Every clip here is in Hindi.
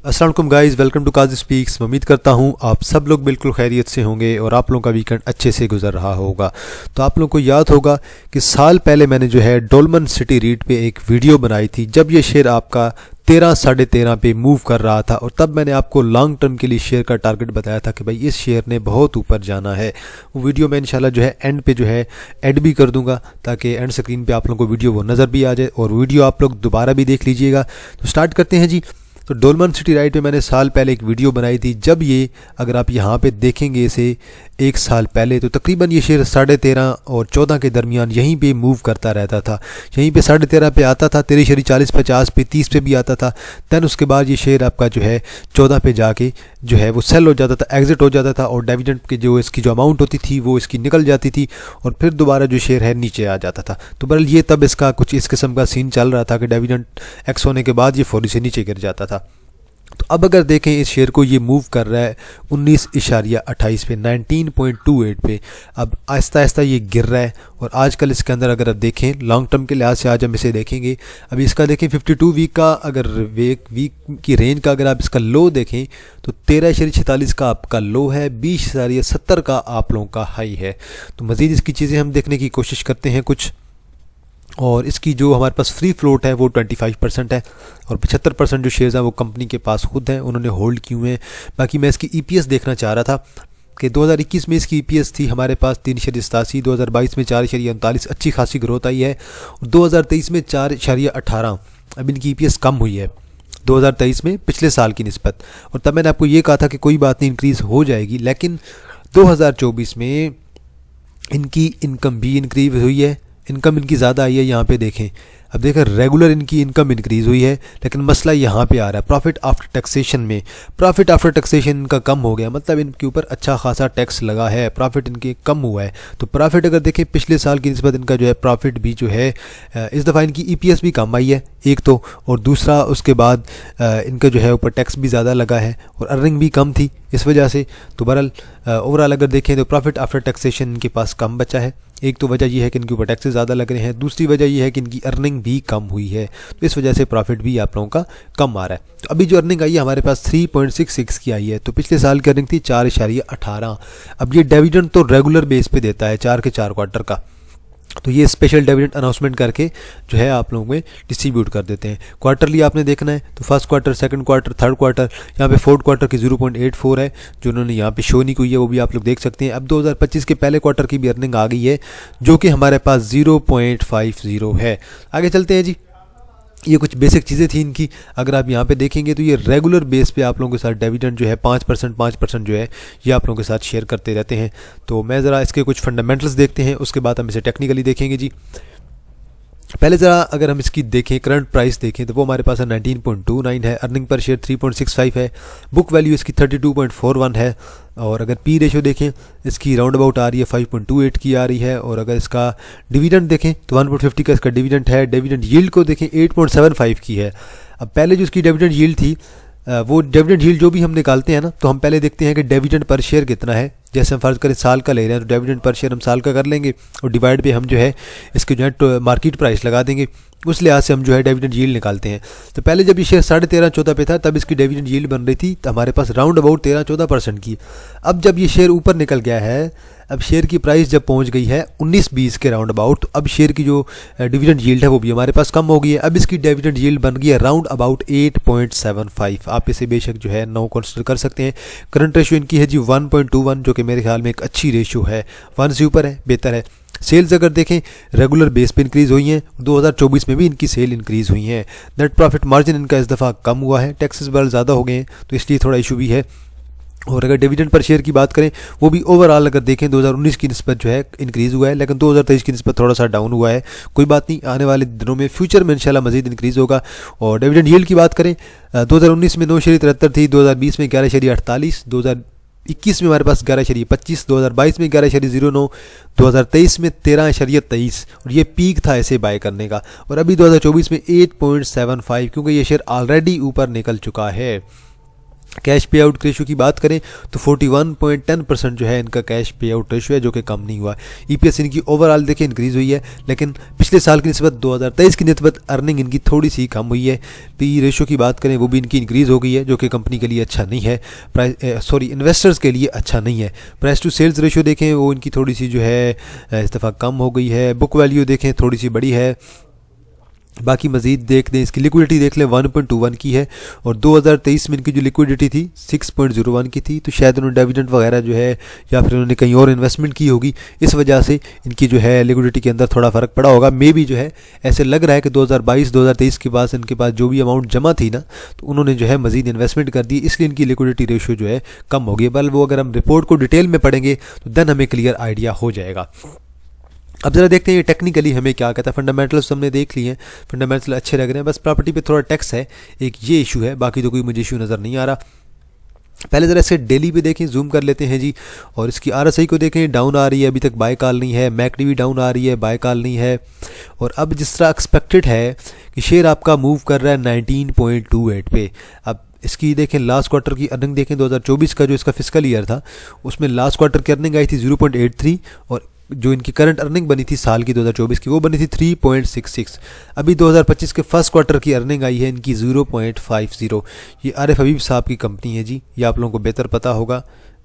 अस्सलाम वालेकुम guys, welcome to Kazi speaks. मैं उम्मीद करता हूँ आप सब लोग बिल्कुल खैरियत से होंगे और आप लोगों का वीकेंड अच्छे से गुजर रहा होगा। तो आप लोगों को याद होगा कि साल पहले मैंने जो है डोलमन सिटी रीट पे एक वीडियो बनाई थी जब ये शेयर आपका 13-13.5 पे मूव कर रहा था, और तब मैंने आपको लॉन्ग टर्म के लिए शेयर का टारगेट बताया था कि भाई इस शेयर ने बहुत ऊपर जाना है। वो वीडियो मैं इंशाल्लाह जो है एंड पे जो है ऐड भी कर दूंगा ताकि एंड स्क्रीन पे आप लोगों को वीडियो वो नज़र भी आ जाए और वीडियो आप लोग दोबारा भी देख लीजिएगा। तो स्टार्ट करते हैं जी। तो डोलमन सिटी राइट पे मैंने साल पहले एक वीडियो बनाई थी जब ये, अगर आप यहाँ पे देखेंगे इसे एक साल पहले, तो तकरीबन ये शेयर 13.5 और 14 के दरमियान यहीं पे मूव करता रहता था। यहीं पे 13.5 पे आता था, 13.40-50 पे 30 पे भी आता था। दैन उसके बाद ये शेयर आपका जो है 14 पे जाके जो है वो सेल हो जाता था, एग्जिट हो जाता था, और डिविडेंड की जो इसकी जो अमाउंट होती थी वो इसकी निकल जाती थी और फिर दोबारा जो शेयर है नीचे आ जाता था। तो बहरहाल ये तब इसका कुछ इस किस्म का सीन चल रहा था कि डिविडेंड एक्स होने के बाद ये फौरी से नीचे गिर जाता था। तो अब अगर देखें इस शेयर को, ये मूव कर रहा है 19.28 पे, 19.28 पे। अब आहिस्ता आहिस्ता ये गिर रहा है और आजकल इसके अंदर अगर आप देखें लॉन्ग टर्म के लिहाज से आज हम इसे देखेंगे। अभी इसका देखें 52 वीक का, अगर वीक की रेंज का अगर आप इसका लो देखें तो 13.46 का आपका लो है, 20.70 का आप लोगों का हाई है। तो मज़ीद इसकी चीज़ें हम देखने की कोशिश करते हैं कुछ, और इसकी जो हमारे पास फ्री फ्लोट है वो 25% है और 75% जो शेयर्स हैं वो कंपनी के पास खुद हैं, उन्होंने होल्ड किए हुए हैं। बाकी मैं इसकी ईपीएस देखना चाह रहा था कि 2021 में इसकी ईपीएस थी हमारे पास 3.87, 2022 में 4.39, अच्छी खासी ग्रोथ आई है, और 2023 में 4.18। अब इनकी ईपीएस कम हुई है 2023 में पिछले साल की निस्बत, और तब मैंने आपको ये कहा था कि कोई बात नहीं, इंक्रीज़ हो जाएगी। लेकिन 2024 में इनकी इनकम भी इंक्रीज हुई है, इनकम इनकी ज़्यादा आई है। यहाँ पे देखें, अब देखें रेगुलर इनकी इनकम इंक्रीज़ हुई है, लेकिन मसला यहाँ पे आ रहा है प्रॉफिट आफ्टर टैक्सेशन में। प्रॉफिट आफ्टर टैक्सेशन इनका कम हो गया, मतलब इनके ऊपर अच्छा खासा टैक्स लगा है, प्रॉफिट इनके कम हुआ है। तो प्रॉफिट अगर देखें पिछले साल की निस्बत इनका जो है प्रॉफिट भी जो है इस दफ़ा इनकी ईपीएस भी कम आई है एक तो, और दूसरा उसके बाद इनका जो है ऊपर टैक्स भी ज़्यादा लगा है और अर्निंग भी कम थी इस वजह से। तो बहरहाल ओवरऑल अगर देखें तो प्रॉफिट आफ्टर टैक्सेशन इनके पास कम बचा है। एक तो वजह यह है कि इनके ऊपर टैक्सेस ज़्यादा लग रहे हैं, दूसरी वजह यह है कि इनकी अर्निंग भी कम हुई है, तो इस वजह से प्रॉफिट भी आप लोगों का कम आ रहा है। तो अभी जो अर्निंग आई है हमारे पास 3.66 की आई है, तो पिछले साल की अर्निंग थी 4.18। अब ये डिविडेंड तो रेगुलर बेस पे देता है 4 के 4 क्वार्टर का, तो ये स्पेशल डिविडेंड अनाउंसमेंट करके जो है आप लोगों में डिस्ट्रीब्यूट कर देते हैं। क्वार्टरली आपने देखना है तो first quarter, second quarter, third quarter, यहाँ पे फोर्थ क्वार्टर की 0.84 है जो उन्होंने यहाँ पे शो नहीं की है, वो भी आप लोग देख सकते हैं। अब 2025 के पहले क्वार्टर की भी अर्निंग आ गई है जो कि हमारे पास 0.50 है। आगे चलते हैं जी। ये कुछ बेसिक चीज़ें थी इनकी। अगर आप यहाँ पे देखेंगे तो ये रेगुलर बेस पे आप लोगों के साथ डिविडेंड जो है 5% जो है ये आप लोगों के साथ शेयर करते रहते हैं। तो मैं ज़रा इसके कुछ फंडामेंटल्स देखते हैं, उसके बाद हम इसे टेक्निकली देखेंगे जी। पहले ज़रा अगर हम इसकी देखें, करंट प्राइस देखें तो वो हमारे पास 19.29 है, अर्निंग पर शेयर 3.65 है, बुक वैल्यू इसकी 32.41 है, और अगर पी रेशो देखें इसकी राउंड अबाउट आ रही है 5.28 की आ रही है, और अगर इसका डिविडेंड देखें तो 1.50 का इसका डिविडेंड है। डिविडेंड यील्ड को देखें 8.75 की है। अब पहले जो इसकी डिविडेंड यील्ड थी वो डिविडेंड यील्ड जो भी हम निकालते हैं ना, तो हम पहले देखते हैं कि डिविडेंड पर शेयर कितना है। जैसे हम फर्ज करें साल का ले रहे हैं तो डिविडेंड पर शेयर हम साल का कर लेंगे और डिवाइड पे हम जो है इसके जो है मार्केट प्राइस लगा देंगे, उस लिहाज से हम जो है डिविडेंड यील्ड निकालते हैं। तो पहले जब ये शेयर 13.5-14 पे था तब इसकी डिविडेंड यील्ड बन रही थी तो हमारे पास राउंड अबाउट 13-14% की। अब जब ये शेयर ऊपर निकल गया है, अब शेयर की प्राइस जब पहुंच गई है 19-20 के राउंड अबाउट, तो अब शेयर की जो डिविडेंड यील्ड है वो भी हमारे पास कम हो गई है। अब इसकी डिविडेंड यील्ड बन गई है राउंड अबाउट 8.75। आप इसे बेशक जो है 9 कंसिडर कर सकते हैं। करंट रेशियो इनकी है जी 1.21, जो कि मेरे ख्याल में एक अच्छी रेशियो है, 1 से ऊपर है, बेहतर है। सेल्स अगर देखें रेगुलर बेस पे इंक्रीज़ हुई हैं, 2024 में भी इनकी सेल इंक्रीज़ हुई हैं। नेट प्रॉफिट मार्जिन इनका इस दफ़ा कम हुआ है, टैक्सेस बल ज़्यादा हो गए हैं तो इसलिए थोड़ा इशू भी है। और अगर डिविडेंड पर शेयर की बात करें वो भी ओवरऑल अगर देखें 2019 की निस्बत जो है इंक्रीज़ हुआ है, लेकिन 2023 की निस्बत थोड़ा सा डाउन हुआ है। कोई बात नहीं, आने वाले दिनों में फ्यूचर में इंशाल्लाह मज़ीद इंक्रीज़ होगा। और डिविडेंड यील्ड की बात करें 2019 में 9.73 थी, 2020 में 11.48, 2021 में हमारे पास 11.25, 2022 में 11.09, 2023 में 13.23, और ये पीक था ऐसे बाय करने का। और अभी 2024 में 8.75, क्योंकि ये शेयर ऑलरेडी ऊपर निकल चुका है। कैश पे आउट रेशियो की बात करें तो 41.10% जो है इनका कैश पे आउट रेशियो है, जो कि कम नहीं हुआ। ईपीएस इनकी ओवरऑल देखिए इंक्रीज़ हुई है, लेकिन पिछले साल की निस्बत 2023 की निस्बत अर्निंग इनकी थोड़ी सी कम हुई है। पी रेशियो की बात करें वो भी इनकी इंक्रीज़ हो गई है, जो कि कंपनी के लिए अच्छा नहीं है, इन्वेस्टर्स के लिए अच्छा नहीं है। प्राइस टू सेल्स रेशियो देखें वो इनकी थोड़ी सी जो है इस दफ़ा कम हो गई है। बुक वैल्यू देखें थोड़ी सी बड़ी है। बाकी मज़ीद देख दें, इसकी लिक्विडिटी देख लें 1.21 की है, और 2023 में इनकी जो लिक्विडिटी थी 6.01 की थी। तो शायद उन्होंने डिविडेंड वगैरह जो है या फिर उन्होंने कहीं और इन्वेस्टमेंट की होगी, इस वजह से इनकी जो है लिक्विडिटी के अंदर थोड़ा फ़र्क पड़ा होगा। मे भी जो है ऐसे लग रहा है कि 2022-2023 के पास इनके पास जो भी अमाउंट जमा थी ना, तो उन्होंने जो है मज़ीद इन्वेस्टमेंट कर दी, इसलिए इनकी लिक्विडिटी रेशियो जो है कम हो गई। बल वो अगर हम रिपोर्ट को डिटेल में पढ़ेंगे तो देन हमें क्लियर आइडिया हो जाएगा। अब ज़रा देखते हैं ये टेक्निकली हमें क्या कहता है। फंडामेंटल्स हमने देख लिए हैं, फंडामेंटल अच्छे लग रहे हैं, बस प्रॉपर्टी पे थोड़ा टैक्स है, एक ये इशू है, बाकी तो कोई मुझे इशू नज़र नहीं आ रहा। पहले ज़रा इसे डेली पे देखें, जूम कर लेते हैं जी, और इसकी आरएसआई को देखें, डाउन आ रही है, अभी तक बाय कॉल नहीं है। मैकडी भी डाउन आ रही है, बाय कॉल नहीं है। और अब जिस तरह एक्सपेक्टेड है कि शेयर आपका मूव कर रहा है 19.28 पे। अब इसकी देखें लास्ट क्वार्टर की अर्निंग देखें, 2024 का जो इसका फिस्कल ईयर था उसमें लास्ट क्वार्टर की अर्निंग आई थी 0.83, और जो इनकी करंट अर्निंग बनी थी साल की 2024 की वो बनी थी 3.66। अभी 2025 के फर्स्ट क्वार्टर की अर्निंग आई है इनकी 0.50। ये आरिफ हबीब साहब की कंपनी है जी, ये आप लोगों को बेहतर पता होगा।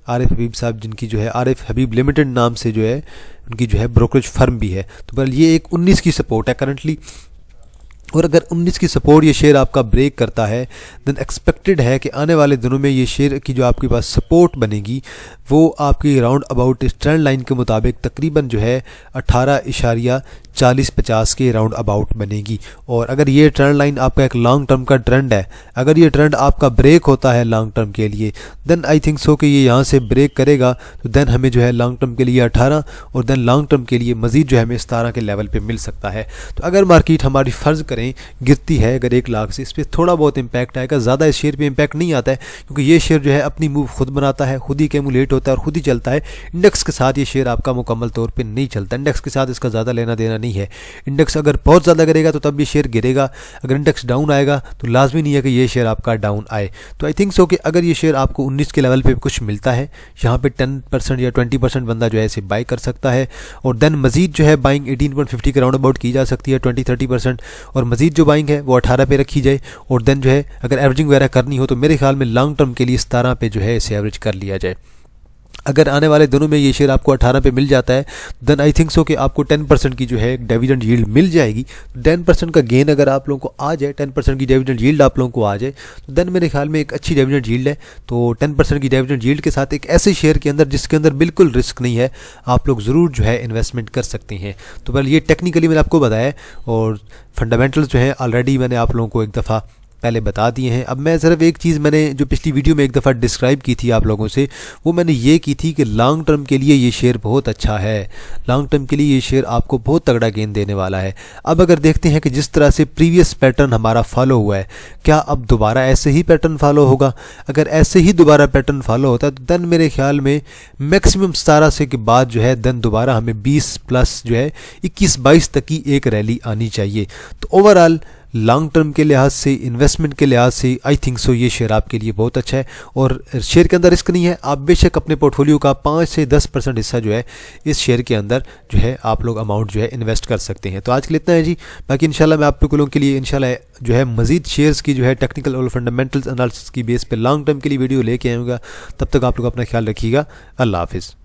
आरिफ हबीब साहब जिनकी जो है आरिफ हबीब लिमिटेड नाम से जो है उनकी जो है ब्रोकरेज फर्म भी है। तो बल ये एक 19 की सपोर्ट है करंटली, और अगर 19 की सपोर्ट ये शेयर आपका ब्रेक करता है देन एक्सपेक्टेड है कि आने वाले दिनों में ये शेयर की जो आपके पास सपोर्ट बनेगी वो आपकी राउंड अबाउट इस ट्रेंड लाइन के मुताबिक तकरीबन जो है 18.40-50 के राउंड अबाउट बनेगी। और अगर ये ट्रेंड लाइन आपका एक लॉन्ग टर्म का ट्रेंड है, अगर ये ट्रेंड आपका ब्रेक होता है लॉन्ग टर्म के लिए, देन आई थिंक सो कि ये यहाँ से ब्रेक करेगा, तो देन हमें जो है लॉन्ग टर्म के लिए 18 और देन लॉन्ग टर्म के लिए मज़ीद जो है हमें 17 के लेवल पे मिल सकता है। तो अगर मार्केट हमारी फ़र्ज़ करें गिरती है अगर 1 लाख से, इस पर थोड़ा बहुत इंपैक्ट आएगा, ज़्यादा इस शेयर पे इंपैक्ट नहीं आता है, क्योंकि ये शेयर जो है अपनी मूव खुद बनाता है, खुद ही कैमुलेट होता है और खुद ही चलता है। इंडेक्स के साथ ये शेयर आपका मुकम्मल तौर पे नहीं चलता, इंडेक्स के साथ इसका ज़्यादा लेना देना नहीं है। इंडेक्स अगर बहुत ज़्यादा गिरेगा तो तब ये शेयर गिरेगा, अगर इंडेक्स डाउन आएगा तो लाजमी नहीं है कि ये शेयर आपका डाउन आए। तो आई थिंक सो कि अगर ये शेयर आपको 19 के लेवल पे कुछ मिलता है, यहाँ पे 10% या 20% बंदा जो है इसे बाई कर सकता है, और देन मज़ीद जो है बाइंग 18.50 के राउंड अबाउट की जा सकती है 20-30%, और मज़ीद जो बाइंग है वो 18 पे रखी जाए, और देन जो है अगर एवरेजिंग वगैरह करनी हो तो मेरे ख्याल में लॉन्ग टर्म के लिए 17 पे जो है इसे एवरेज कर लिया जाए। अगर आने वाले दिनों में ये शेयर आपको 18 पे मिल जाता है देन आई थिंक सो कि आपको 10% की जो है डिविडेंड यील्ड मिल जाएगी। 10% का गेन अगर आप लोगों को आ जाए, 10% की डिविडेंड यील्ड आप लोगों को आ जाए, तो देन मेरे ख्याल में एक अच्छी डिविडेंड यील्ड है। तो 10% की डिविडेंड यील्ड के साथ एक ऐसे शेयर के अंदर जिसके अंदर बिल्कुल रिस्क नहीं है, आप लोग ज़रूर जो है इन्वेस्टमेंट कर सकते हैं। तो बल ये टेक्निकली मैंने आपको बताया, और फंडामेंटल्स जो है ऑलरेडी मैंने आप लोगों को एक दफ़ा पहले बता दिए हैं। अब मैं सिर्फ एक चीज़ मैंने जो पिछली वीडियो में एक दफ़ा डिस्क्राइब की थी आप लोगों से, वो मैंने ये की थी कि लॉन्ग टर्म के लिए ये शेयर बहुत अच्छा है, लॉन्ग टर्म के लिए ये शेयर आपको बहुत तगड़ा गेन देने वाला है। अब अगर देखते हैं कि जिस तरह से प्रीवियस पैटर्न हमारा फॉलो हुआ है, क्या अब दोबारा ऐसे ही पैटर्न फॉलो होगा? अगर ऐसे ही दोबारा पैटर्न फॉलो होता है तो देन मेरे ख्याल में मैक्सिमम 17 से के बाद जो है देन दोबारा हमें 20+ जो है 21-22 तक की एक रैली आनी चाहिए। तो ओवरऑल लॉन्ग टर्म के लिहाज से, इन्वेस्टमेंट के लिहाज से आई थिंक सो ये शेयर आपके लिए बहुत अच्छा है, और शेयर के अंदर रिस्क नहीं है। आप बेशक अपने पोर्टफोलियो का 5 से 10% हिस्सा जो है इस शेयर के अंदर जो है आप लोग अमाउंट जो है इन्वेस्ट कर सकते हैं। तो आज के लिए इतना है जी, बाकी इंशाल्लाह मैं आप लोगों के लिए इंशाल्लाह जो है मज़ीद शेयर्स की जो है टेक्निकल और फंडामेंटल्स एनालिसिस की बेस पे लॉन्ग टर्म के लिए वीडियो लेके आऊँगा। तब तक आप लोग अपना ख्याल रखिएगा। अल्लाह हाफिज़।